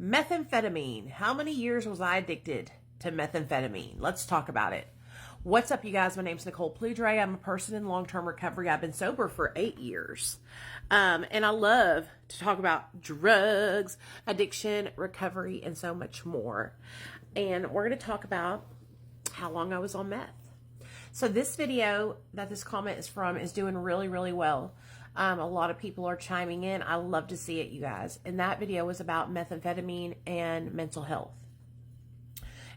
Methamphetamine. How many years was I addicted to methamphetamine? Let's talk about it. What's up, you guys? My name's Nicole Pludre. I'm a person in long-term recovery. I've been sober for 8 years. And I love to talk about drugs, addiction, recovery, and so much more. And we're going to talk about how long I was on meth. So this video that this comment is from is doing really, really well. A lot of people are chiming in. I love to see it, you guys. And that video was about methamphetamine and mental health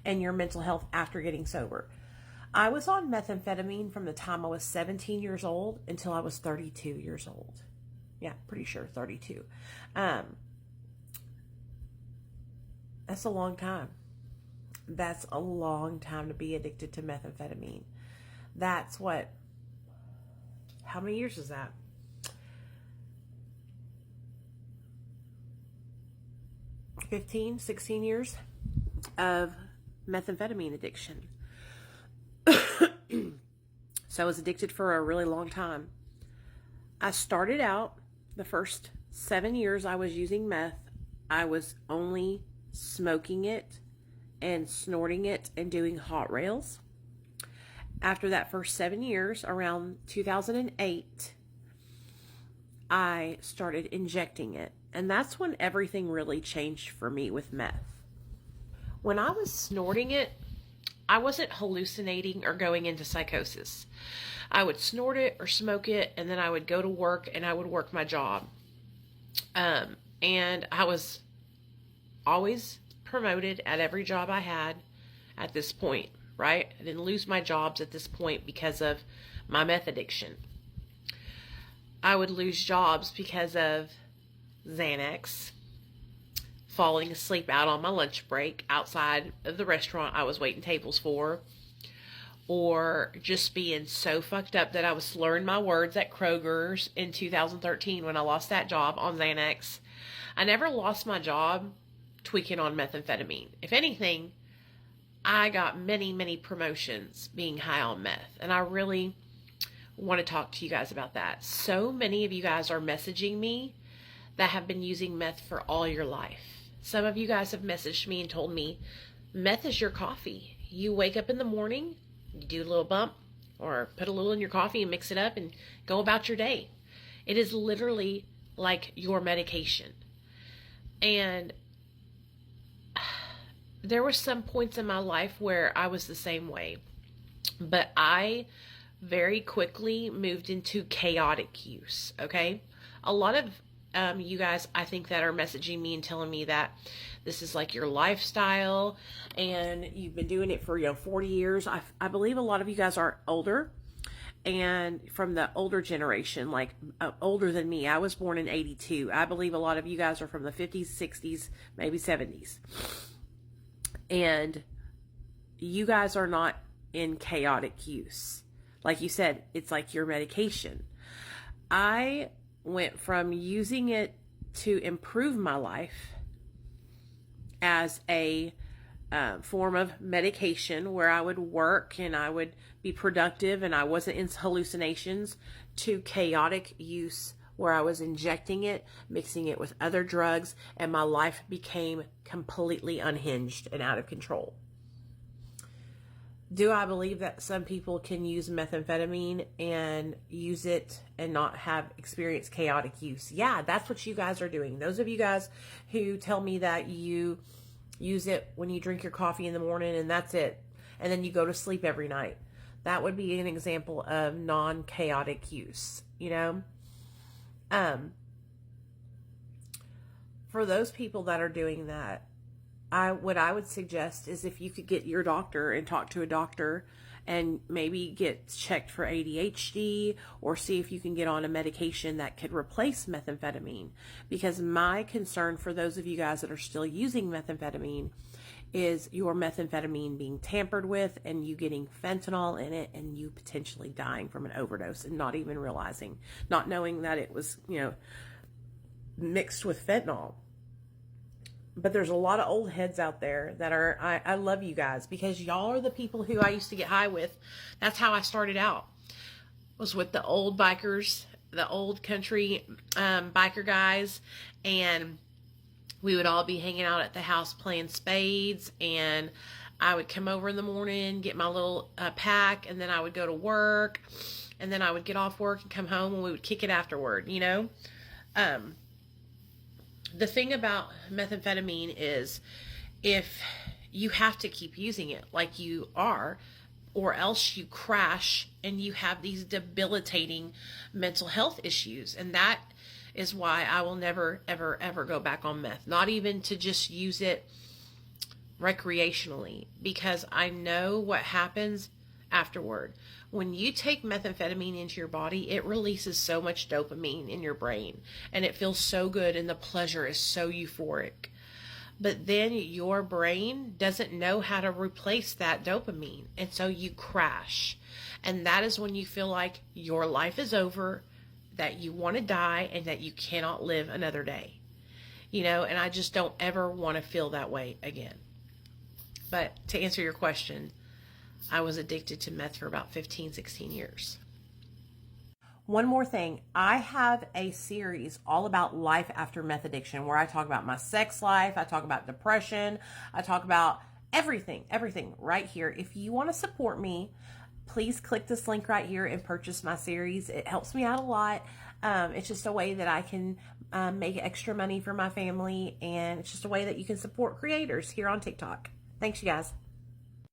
and your mental health after getting sober. I was on methamphetamine from the time I was 17 years old until I was 32 years old. Yeah, pretty sure 32. That's a long time. That's a long time to be addicted to methamphetamine. That's what, how many years is that? 15, 16 years of methamphetamine addiction. So I was addicted for a really long time. I started out, the first 7 years I was using meth, I was only smoking it and snorting it and doing hot rails. After that first 7 years, around 2008, I started injecting it. And that's when everything really changed for me with meth. When I was snorting it, I wasn't hallucinating or going into psychosis. I would snort it or smoke it, and then I would go to work and I would work my job. And I was always promoted at every job I had at this point, right? I didn't lose my jobs at this point because of my meth addiction. I would lose jobs because of Xanax, falling asleep out on my lunch break outside of the restaurant I was waiting tables for, or just being so fucked up that I was slurring my words at Kroger's in 2013 when I lost that job on Xanax. I never lost my job tweaking on methamphetamine. If anything, I got many, many promotions being high on meth, and I really want to talk to you guys about that. So many of you guys are messaging me that have been using meth for all your life. Some of you guys have messaged me and told me meth is your coffee. You wake up in the morning, you do a little bump or put a little in your coffee and mix it up and go about your day. It is literally like your medication. And there were some points in my life where I was the same way, but I very quickly moved into chaotic use. Okay. A lot of you guys, I think, that are messaging me and telling me that this is like your lifestyle and you've been doing it for 40 years. I believe a lot of you guys are older and from the older generation, like older than me. I was born in 82. I believe a lot of you guys are from the 50s, 60s, maybe 70s. And you guys are not in chaotic use. Like you said, it's like your medication. I went from using it to improve my life as a form of medication where I would work and I would be productive and I wasn't in hallucinations, to chaotic use where I was injecting it, mixing it with other drugs, and my life became completely unhinged and out of control. Do I believe that some people can use methamphetamine and use it and not have experienced chaotic use? Yeah, that's what you guys are doing. Those of you guys who tell me that you use it when you drink your coffee in the morning and that's it, and then you go to sleep every night. That would be an example of non-chaotic use, you know? For those people that are doing that, what I would suggest is if you could get your doctor and talk to a doctor and maybe get checked for ADHD or see if you can get on a medication that could replace methamphetamine. Because my concern for those of you guys that are still using methamphetamine is your methamphetamine being tampered with and you getting fentanyl in it and you potentially dying from an overdose and not even realizing, not knowing that it was, mixed with fentanyl. But there's a lot of old heads out there that are, I love you guys because y'all are the people who I used to get high with. That's how I started out, was with the old bikers, the old country biker guys. And We would all be hanging out at the house playing spades, and I would come over in the morning, get my little pack, and then I would go to work, and then I would get off work and come home, and we would kick it afterward, you know? The thing about methamphetamine is if you have to keep using it like you are, or else you crash and you have these debilitating mental health issues. And that is why I will never, ever, ever go back on meth. Not even to just use it recreationally, because I know what happens afterward. When you take methamphetamine into your body, it releases so much dopamine in your brain, and it feels so good, and the pleasure is so euphoric. But then your brain doesn't know how to replace that dopamine, and so you crash. And that is when you feel like your life is over, that you want to die, and that you cannot live another day. You know, and I just don't ever want to feel that way again. But to answer your question, I was addicted to meth for about 15, 16 years. One more thing, I have a series all about life after meth addiction, where I talk about my sex life, I talk about depression, I talk about everything right here. If you want to support me, please click this link right here and purchase my series. It helps me out a lot. It's just a way that I can make extra money for my family, and it's just a way that you can support creators here on TikTok. Thanks, you guys.